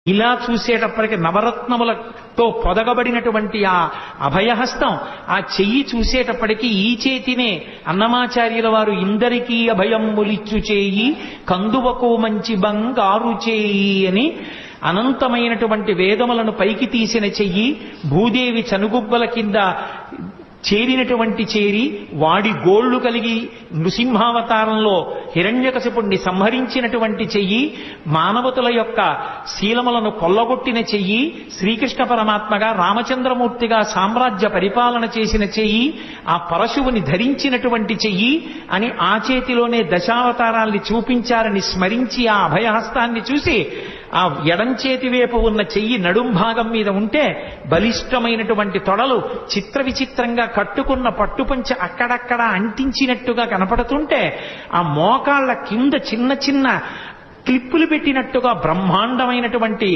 ఇలా చూసేటప్పటికి నవరత్నములతో పొదగబడినటువంటి ఆ అభయహస్తం, ఆ చెయ్యి చూసేటప్పటికీ ఈ చేతినే అన్నమాచార్యుల వారు ఇందరికీ అభయములిచ్చు చేయి కందువకు మంచి బంగారు చేయి అని అనంతమైనటువంటి వేదములను పైకి తీసిన చెయ్యి, భూదేవి చనుగుబ్బల కింద చేరినటువంటి చేరి వాడి గోళ్లు కలిగి నృసింహావతారంలో హిరణ్యకశిపుణ్ణి సంహరించినటువంటి చెయ్యి, మానవతుల యొక్క శీలములను కొల్లగొట్టిన చెయ్యి, శ్రీకృష్ణ పరమాత్మగా రామచంద్రమూర్తిగా సామ్రాజ్య పరిపాలన చేసిన చెయ్యి, ఆ పరశువుని ధరించినటువంటి చెయ్యి అని ఆ చేతిలోనే దశావతారాల్ని చూపించారని స్మరించి ఆ అభయహస్తాన్ని చూసి ఆ ఎడంచేతి వైపు ఉన్న చెయ్యి నడుం భాగం మీద ఉంటే బలిష్టమైనటువంటి తొడలు చిత్ర విచిత్రంగా కట్టుకున్న పట్టుపంచ అక్కడక్కడ అంటించినట్టుగా కనపడుతుంటే ఆ మోకాళ్ల కింద చిన్న చిన్న క్లిప్పులు పెట్టినట్టుగా బ్రహ్మాండమైనటువంటి